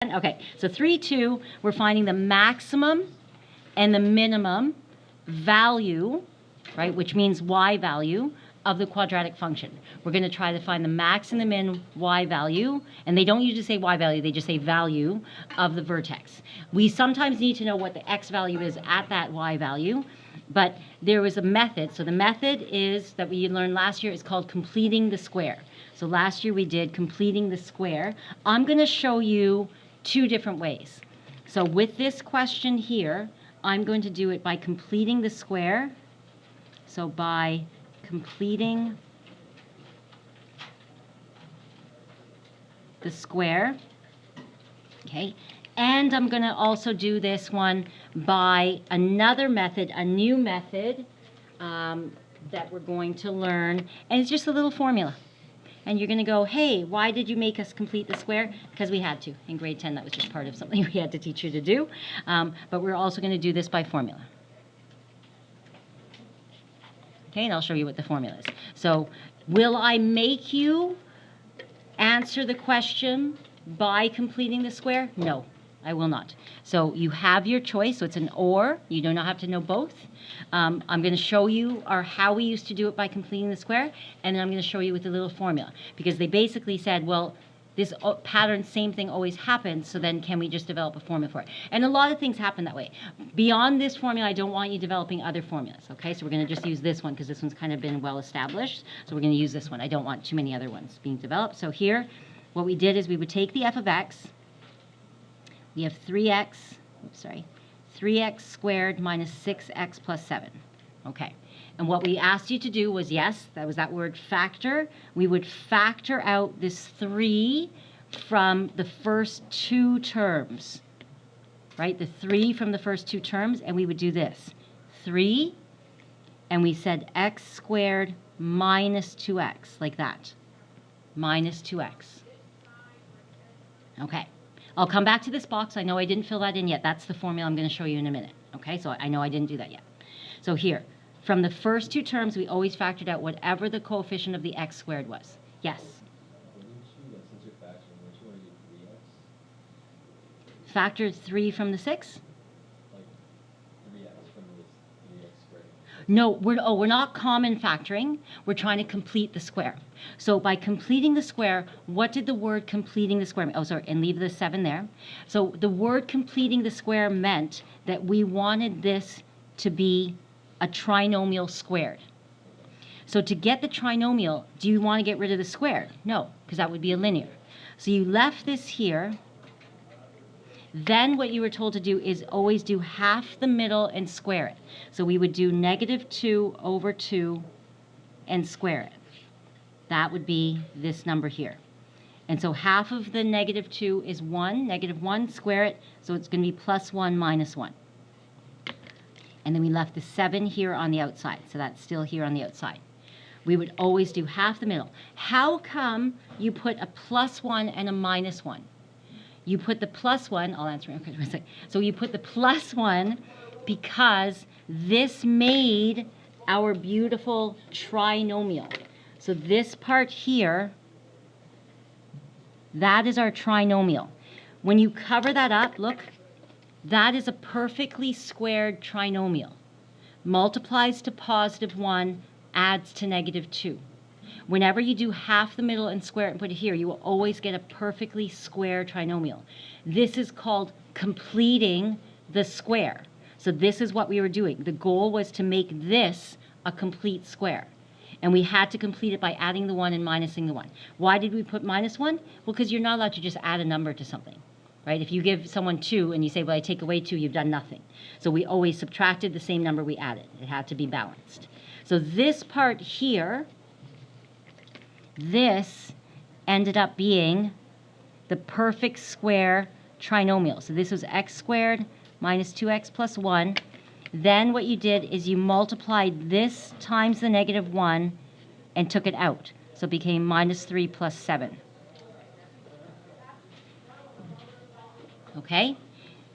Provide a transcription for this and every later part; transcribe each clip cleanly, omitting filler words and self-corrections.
Okay, so 3, 2, we're finding the maximum and the minimum value, right, which means y value of the quadratic function. We're going to try to find the max and the min y value, and they don't usually say y value, they just say value of the vertex. We sometimes need to know what the x value is at that y value, but there was a method. So the method is that we learned last year is called completing the square. So last year we did completing the square. I'm going to show you 2 different ways. So with this question here, I'm going to do it by completing the square. So by completing the square, okay, and I'm going to also do this one by another method, a new method that we're going to learn, and it's just a little formula. And you're going to go, hey, why did you make us complete the square? Because we had to. In grade 10, that was just part of something we had to teach you to do. But we're also going to do this by formula. Okay, and I'll show you what the formula is. So will I make you answer the question by completing the square? No, I will not. So you have your choice. So it's an or. You do not have to know both. I'm going to show you how we used to do it by completing the square, and then I'm going to show you with a little formula, because they basically said, well, this pattern, same thing always happens, so then can we just develop a formula for it? And a lot of things happen that way. Beyond this formula, I don't want you developing other formulas, okay? So we're going to just use this one because this one's kind of been well established. So we're going to use this one. I don't want too many other ones being developed. So here, what we did is we would take the f of x. We have 3x squared minus 6x plus 7. Okay. And what we asked you to do was, yes, that was that word factor. We would factor out this 3 from the first 2 terms, right? The 3 from the first 2 terms, and we would do this. 3, and we said x squared minus 2x, like that. Minus 2x. Okay. I'll come back to this box. I know I didn't fill that in yet. That's the formula I'm going to show you in a minute. Okay, so I know I didn't do that yet. So here, from the first 2 terms, we always factored out whatever the coefficient of the x squared was. Yes? Factored 3 from the 6? No, we're not common factoring. We're trying to complete the square. So by completing the square, what did the word completing the square mean? Oh, sorry, and leave the 7 there. So the word completing the square meant that we wanted this to be a trinomial squared. So to get the trinomial, do you want to get rid of the square? No, because that would be a linear. So you left this here. Then what you were told to do is always do half the middle and square it. So we would do -2 over 2 and square it. That would be this number here. And so half of the -2 is 1, -1, square it, so it's going to be +1 minus 1. And then we left the 7 here on the outside, so that's still here on the outside. We would always do half the middle. How come you put a +1 and a -1? You put the +1, I'll answer in a second. So you put the +1 because this made our beautiful trinomial. So this part here, that is our trinomial. When you cover that up, look, that is a perfectly squared trinomial. Multiplies to +1, adds to -2. Whenever you do half the middle and square it and put it here, you will always get a perfectly square trinomial. This is called completing the square. So this is what we were doing. The goal was to make this a complete square. And we had to complete it by adding the 1 and minusing the 1. Why did we put -1? Well, because you're not allowed to just add a number to something, right? If you give someone 2 and you say, well, I take away 2, you've done nothing. So we always subtracted the same number we added. It had to be balanced. So this part here, this ended up being the perfect square trinomial. So this was x squared minus 2x plus 1. Then what you did is you multiplied this times the -1 and took it out. So it became -3 plus 7. Okay?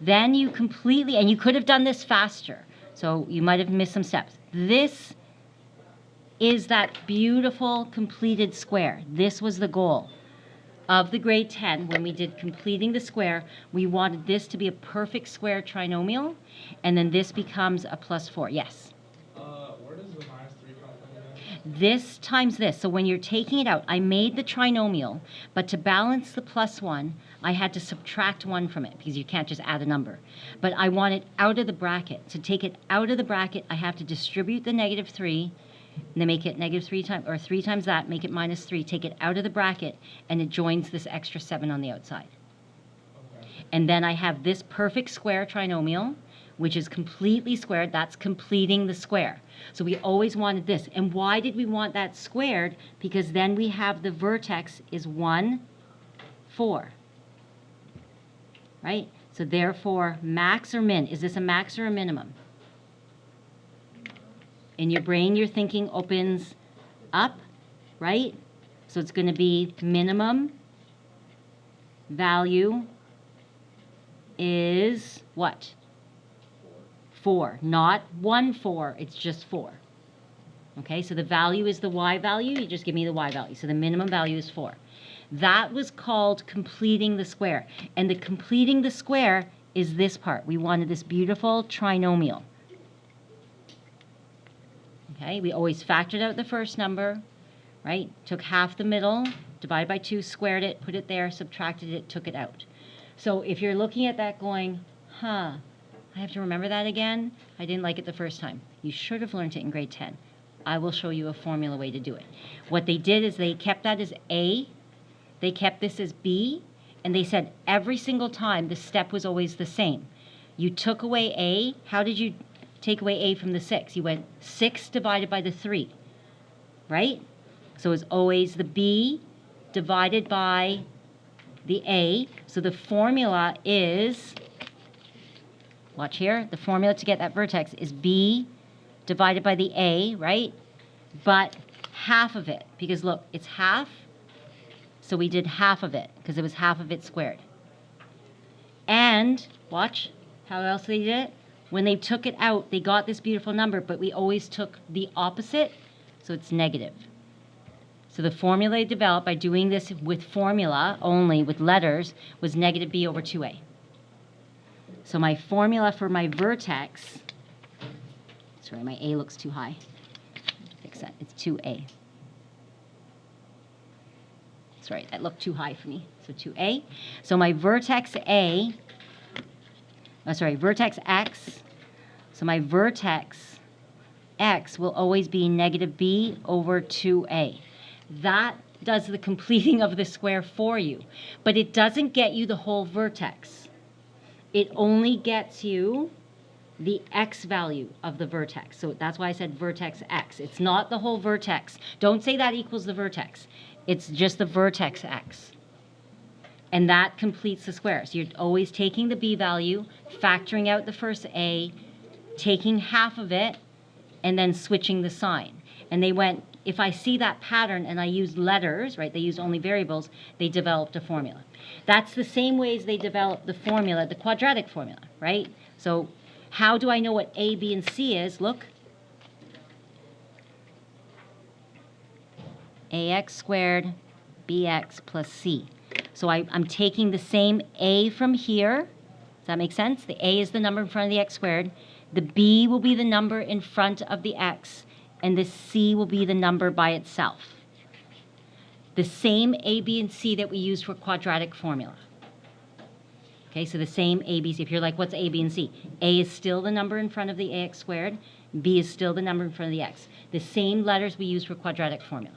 Then you completely, and you could have done this faster, so you might have missed some steps. This is that beautiful completed square. This was the goal. of the grade 10, when we did completing the square, we wanted this to be a perfect square trinomial, and then this becomes a plus 4. Yes? Where does the minus 3 come from again? This times this. So when you're taking it out, I made the trinomial, but to balance the plus 1, I had to subtract 1 from it because you can't just add a number. But I want it out of the bracket. To take it out of the bracket, I have to distribute the negative 3, and then make it negative 3 times, or 3 times that, make it minus 3, take it out of the bracket, and it joins this extra 7 on the outside. Okay. And then I have this perfect square trinomial, which is completely squared. That's completing the square. So we always wanted this. And why did we want that squared? Because then we have the vertex is 1, 4. Right? So therefore, max or min. Is this a max or a minimum? In your brain, your thinking opens up, right? So it's going to be minimum value is what? 4. Not 1, 4. It's just 4. Okay, so the value is the y value. You just give me the y value. So the minimum value is 4. That was called completing the square. And the completing the square is this part. We wanted this beautiful trinomial. Okay, we always factored out the first number, right? Took half the middle, divided by 2, squared it, put it there, subtracted it, took it out. So if you're looking at that going, I have to remember that again, I didn't like it the first time. You should have learned it in grade 10. I will show you a formula way to do it. What they did is they kept that as A, they kept this as B, and they said every single time the step was always the same. You took away A, how did you take away A from the 6? You went 6 divided by the 3, right? So it's always the B divided by the A. So the formula is, watch here, the formula to get that vertex is B divided by the A, right? But half of it, because look, it's half, so we did half of it, because it was half of it squared. And, watch, how else they did it? When they took it out, they got this beautiful number, but we always took the opposite, so it's negative. So the formula they developed by doing this with formula only, with letters, was negative b over 2a. So my formula for my vertex, sorry, my a looks too high. Fix that, it's 2a. Sorry, that looked too high for me, so 2a. So my vertex a, vertex x, so my vertex x will always be negative b over 2a. That does the completing of the square for you, but it doesn't get you the whole vertex. It only gets you the x value of the vertex. So that's why I said vertex x. It's not the whole vertex. Don't say that equals the vertex. It's just the vertex x. And that completes the square. So you're always taking the b value, factoring out the first a, taking half of it, and then switching the sign. And they went, if I see that pattern and I use letters, right, they use only variables, they developed a formula. That's the same ways they developed the formula, the quadratic formula, right? So how do I know what a, b, and c is? Look. ax squared bx plus c. So I'm taking the same a from here. Does that make sense? The a is the number in front of the x squared. The b will be the number in front of the x, and the c will be the number by itself. The same a, b, and c that we use for quadratic formula. Okay, so the same a, b, c. If you're like, what's a, b, and c? A is still the number in front of the ax squared. B is still the number in front of the x. The same letters we use for quadratic formula.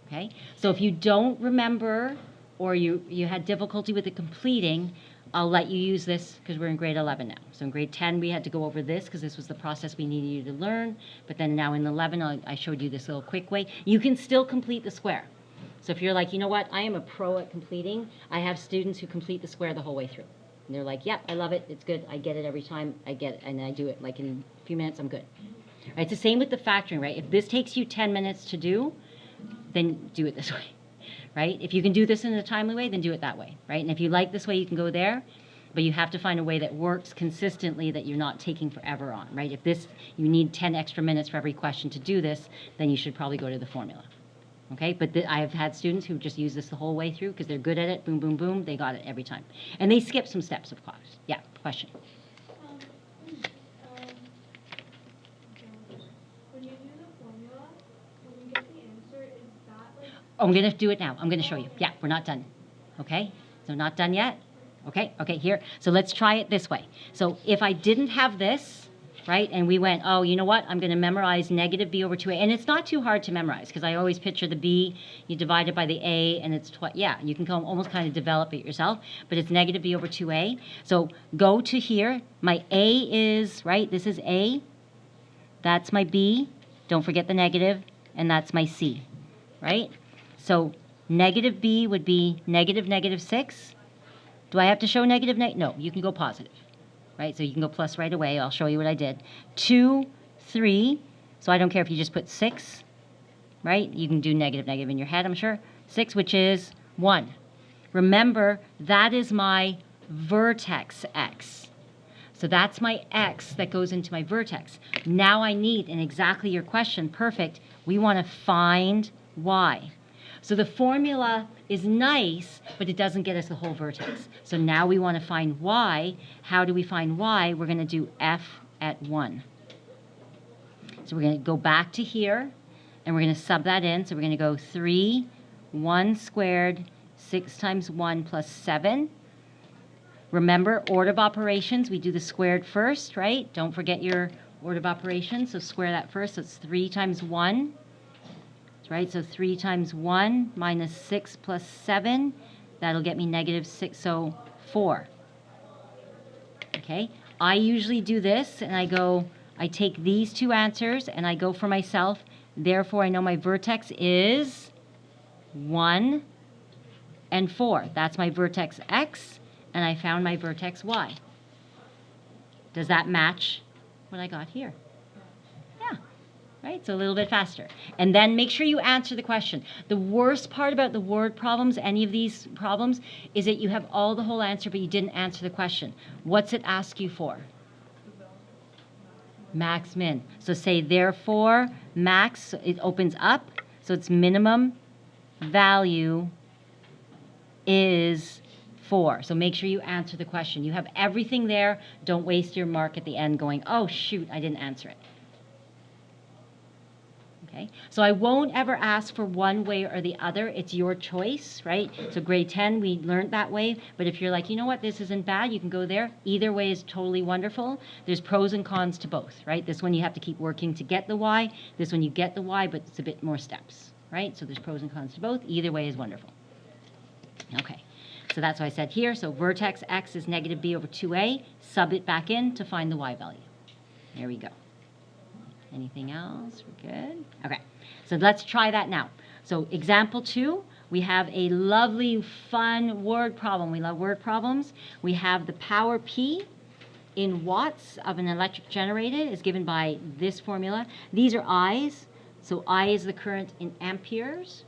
Okay, so if you don't remember or you had difficulty with the completing, I'll let you use this because we're in grade 11 now. So in grade 10, we had to go over this because this was the process we needed you to learn. But then now in 11, I showed you this little quick way. You can still complete the square. So if you're like, you know what, I am a pro at completing, I have students who complete the square the whole way through. And they're like, yep, I love it. It's good. I get it every time. I get it. And I do it like in a few minutes, I'm good. Right, it's the same with the factoring, right? If this takes you 10 minutes to do, then do it this way. Right? If you can do this in a timely way, then do it that way, right? And if you like this way, you can go there, but you have to find a way that works consistently that you're not taking forever on, right? If this, you need 10 extra minutes for every question to do this, then you should probably go to the formula. Okay, but I have had students who just use this the whole way through because they're good at it. Boom, boom, boom. They got it every time. And they skip some steps, of course. Yeah, question. When you do the formula, when you get the answer, is that like... Oh, I'm going to do it now. I'm going to show you. Yeah, we're not done. Okay, so not done yet. Okay, here. So let's try it this way. So if I didn't have this, right, and we went, oh, you know what, I'm going to memorize negative b over 2a. And it's not too hard to memorize because I always picture the b, you divide it by the a, and it's, yeah, you can almost kind of develop it yourself, but it's negative b over 2a. So go to here. My a is, right, this is a. That's my b. Don't forget the negative. And that's my c, right? So negative b would be negative negative 6. Do I have to show negative? No, you can go positive, right? So you can go plus right away. I'll show you what I did. 2, 3. So I don't care if you just put 6, right? You can do negative negative in your head, I'm sure. 6, which is 1. Remember, that is my vertex x. So that's my x that goes into my vertex. Now I need, and exactly your question, perfect, we want to find y. So the formula is nice, but it doesn't get us the whole vertex. So now we want to find y. How do we find y? We're going to do f at 1. So we're going to go back to here, and we're going to sub that in. So we're going to go 3, 1 squared, 6 times 1 plus 7. Remember, order of operations, we do the squared first, right? Don't forget your order of operations. So square that first. So it's 3 times 1. Right, so 3 times 1 minus 6 plus 7, that'll get me negative 6, so 4. Okay, I usually do this, and I take these two answers, and I go for myself. Therefore, I know my vertex is 1 and 4. That's my vertex x, and I found my vertex y. Does that match what I got here? Right, so a little bit faster. And then make sure you answer the question. The worst part about the word problems, any of these problems, is that you have all the whole answer, but you didn't answer the question. What's it ask you for? Max, min. So say, therefore, max, it opens up, so its minimum value is 4. So make sure you answer the question. You have everything there. Don't waste your mark at the end going, oh, shoot, I didn't answer it. Okay, so I won't ever ask for one way or the other. It's your choice, right? So grade 10, we learned that way. But if you're like, you know what, this isn't bad, you can go there. Either way is totally wonderful. There's pros and cons to both, right? This one you have to keep working to get the y. This one you get the y, but it's a bit more steps, right? So there's pros and cons to both. Either way is wonderful. Okay, so that's what I said here. So vertex x is negative b over 2a. Sub it back in to find the y value. There we go. Anything else? We're good? Okay, so let's try that now. So example 2, we have a lovely, fun word problem. We love word problems. We have the power P in watts of an electric generator is given by this formula. These are I's, so I is the current in amperes.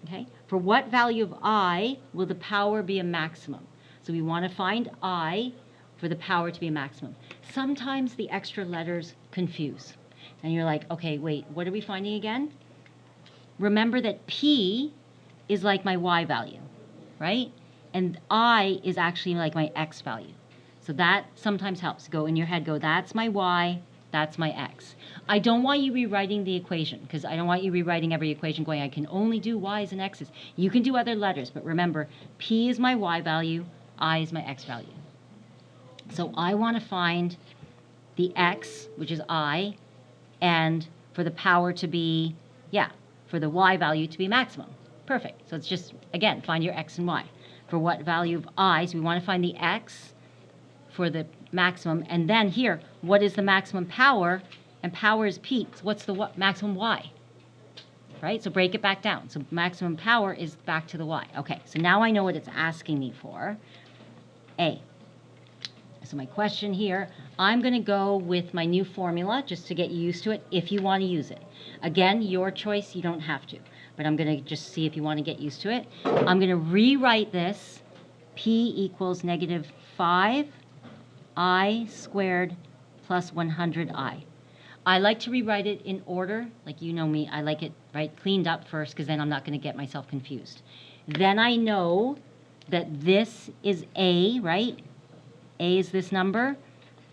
Okay, for what value of I will the power be a maximum? So we want to find I for the power to be a maximum. Sometimes the extra letters confuse. And you're like, okay, wait, what are we finding again? Remember that P is like my Y value, right? And I is actually like my X value. So that sometimes helps. Go in your head, go, that's my Y, that's my X. I don't want you rewriting the equation because I don't want you rewriting every equation going, I can only do Y's and X's. You can do other letters, but remember, P is my Y value, I is my X value. So I want to find the X, which is I, and for the power to be, for the y value to be maximum. Perfect. So it's just, again, find your x and y. For what value of I, so we want to find the x for the maximum. And then here, what is the maximum power? And power is P. So what's the maximum y? Right? So break it back down. So maximum power is back to the y. Okay, so now I know what it's asking me for. A. So my question here, I'm going to go with my new formula just to get you used to it if you want to use it. Again, your choice, you don't have to. But I'm going to just see if you want to get used to it. I'm going to rewrite this. P equals negative 5I squared plus 100I. I like to rewrite it in order, like you know me, I like it right cleaned up first because then I'm not going to get myself confused. Then I know that this is A, right? A is this number,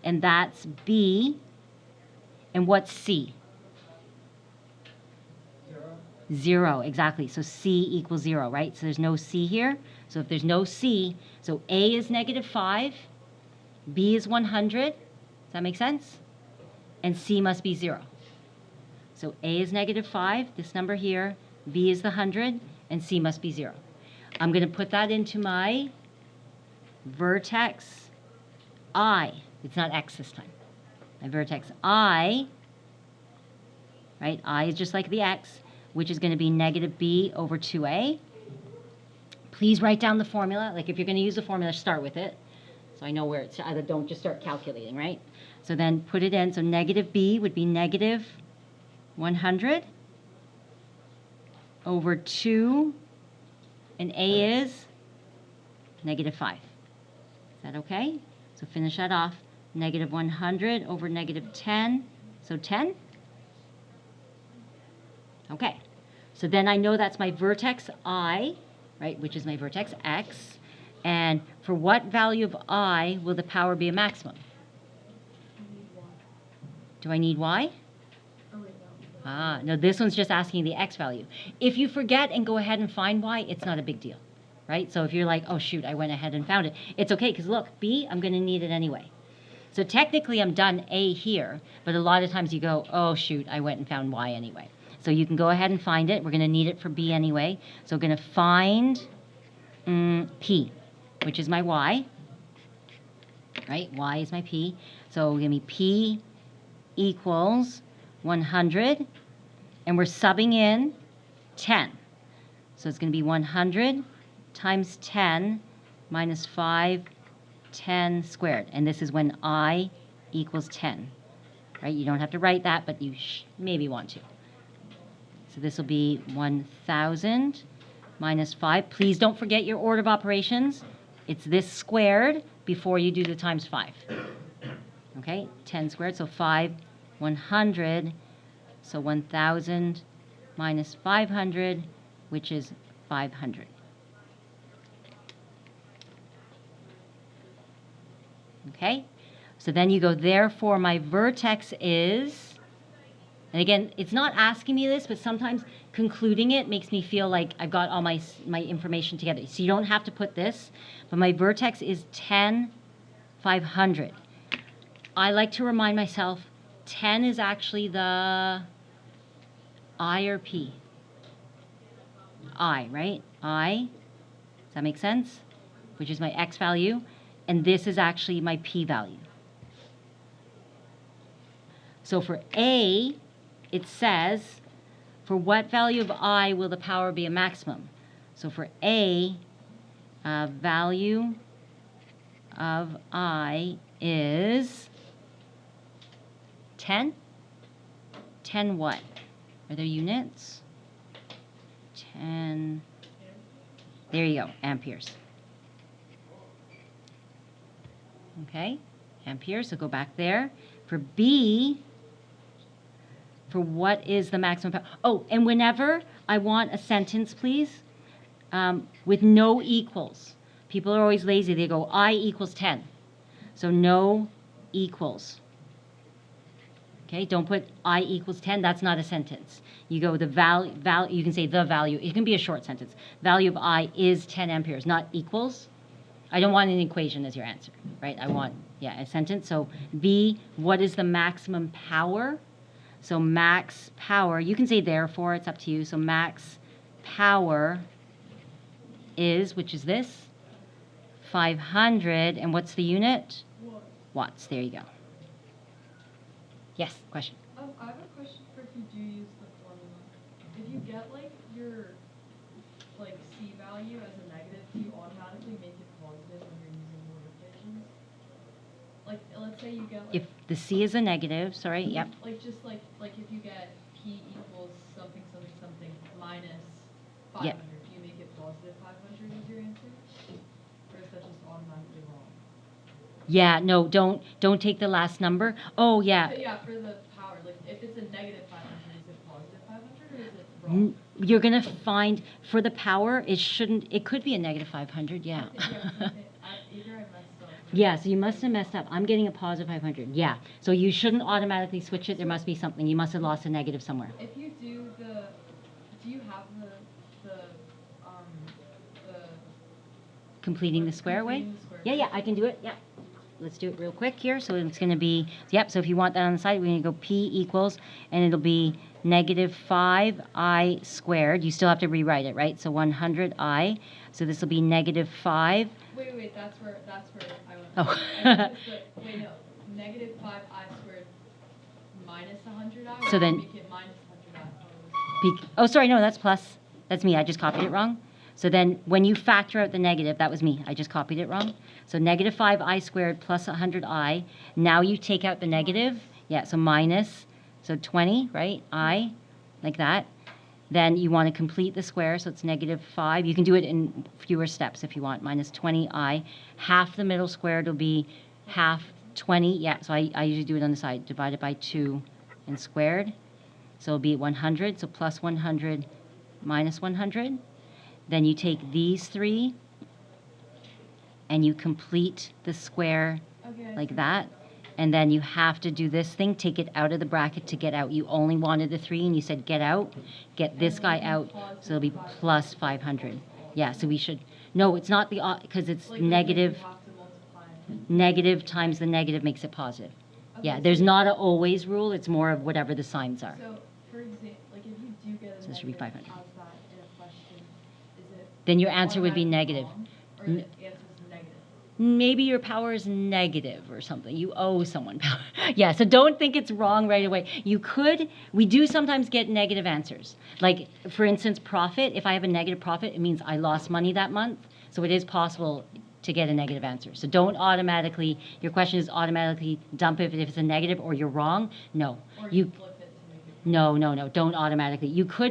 and that's B, and what's C? 0. 0, exactly. So C equals 0, right? So there's no C here. So if there's no C, so A is -5, B is 100. Does that make sense? And C must be 0. So A is -5, this number here, B is the 100, and C must be 0. I'm going to put that into my vertex I. It's not X this time. My vertex I, right? I is just like the X, which is going to be -B over 2A. Please write down the formula. Like if you're going to use the formula, start with it. So I know where it's, don't just start calculating, right? So then put it in. So -B would be -100 over 2, and A is -5. Is that okay? So finish that off. -100 over -10, so 10. Okay. So then I know that's my vertex I, right, which is my vertex X. And for what value of I will the power be a maximum? Do I need Y? No, this one's just asking the X value. If you forget and go ahead and find Y, it's not a big deal, right? So if you're like, oh shoot, I went ahead and found it, it's okay, because look, B, I'm going to need it anyway. So technically I'm done A here, but a lot of times you go, oh shoot, I went and found Y anyway. So you can go ahead and find it. We're going to need it for B anyway. So we're going to find P, which is my Y, right? Y is my P. So give me P equals 100, and we're subbing in 10. So it's going to be 100 times 10 minus 5, 10 squared. And this is when I equals 10, right? You don't have to write that, but you maybe want to. So this will be 1,000 minus 5. Please don't forget your order of operations. It's this squared before you do the times 5. Okay, 10 squared, so 5, 100, so 1,000 minus 500, which is 500. Okay, so then you go, therefore my vertex is, and again, it's not asking me this, but sometimes concluding it makes me feel like I've got all my information together. So you don't have to put this, but my vertex is 10, 500. I like to remind myself, 10 is actually the I or P? I, right? I, does that make sense? Which is my X value, and this is actually my P value. So for A, it says, for what value of I will the power be a maximum? So for A, value of I is 10. 10 what? Are there units? 10. There you go, amperes. Okay, amperes, so go back there. For B, for what is the maximum power? Oh, and whenever I want a sentence, please, with no equals. People are always lazy. They go, I equals 10. So no equals. Okay, don't put I equals 10. That's not a sentence. You go the value, you can say the value. It can be a short sentence. Value of I is 10 amperes, not equals. I don't want an equation as your answer, right? I want, a sentence. So B, what is the maximum power? So max power, you can say therefore, it's up to you. So max power is, which is this, 500, and what's the unit? Watts, there you go. Yes, question? I have a question for if you do use the formula. If you get like your C value as a negative, do you automatically make it positive when you're using order equations? Like let's say you get If the C is a negative, sorry, yep. Like just like if you get P equals something something something minus 500, Yep. do you make it positive 500 as your answer? Or is that just automatically wrong? Yeah, no, don't take the last number. Oh, yeah. But yeah, for the power, like if it's a negative 500, is it positive 500 or is it wrong? You're going to find for the power, it could be a negative 500, yeah. Either I messed up. Yeah, so you must have messed up. I'm getting a positive 500, yeah. So you shouldn't automatically switch it. There must be something. You must have lost a negative somewhere. If you do you have the Completing the square way? completing the square Yeah, I can do it, yeah. Let's do it real quick here. So it's going to be, yep, so if you want that on the side, we're going to go P equals, and it'll be negative 5I squared. You still have to rewrite it, right? So 100I. So this will be negative 5. Wait, that's where I went. Oh. Wait, no. Negative 5I squared minus 100I? So then- Make it minus 100I. Oh, sorry, no, that's plus. That's me. I just copied it wrong. So then when you factor out the negative, that was me. I just copied it wrong. So negative 5I squared plus 100I. Now you take out the negative. Yeah, so minus. So 20, right? I, like that. Then you want to complete the square, so it's negative 5. You can do it in fewer steps if you want. Minus 20I. Half the middle squared will be half 20. Yeah, so I usually do it on the side. Divided by 2 and squared. So it'll be 100. So plus 100 minus 100. Then you take these three and you complete the square Okay. like that. And then you have to do this thing, take it out of the bracket to get out. You only wanted the 3 and you said get out, get this guy out, so it'll be plus 500. Yeah, so we should, no, it's not the, because it's Like, negative, you have to multiply. negative times the negative makes it positive. Yeah, Okay, there's so- not a always rule, it's more of whatever the signs are. So, for example, like if you do get a So this should be negative 500. out of that in a question, is it Then your answer would be automatically negative. wrong, or the answer is negative? Maybe your power is negative or something. You owe someone power. Yeah, so don't think it's wrong right away. We do sometimes get negative answers. Like, for instance, profit. If I have a negative profit, it means I lost money that month. So it is possible to get a negative answer. So don't automatically, your question is automatically dump it if it's a negative or you're wrong. No. Or You, flip it to make it no, don't automatically. You could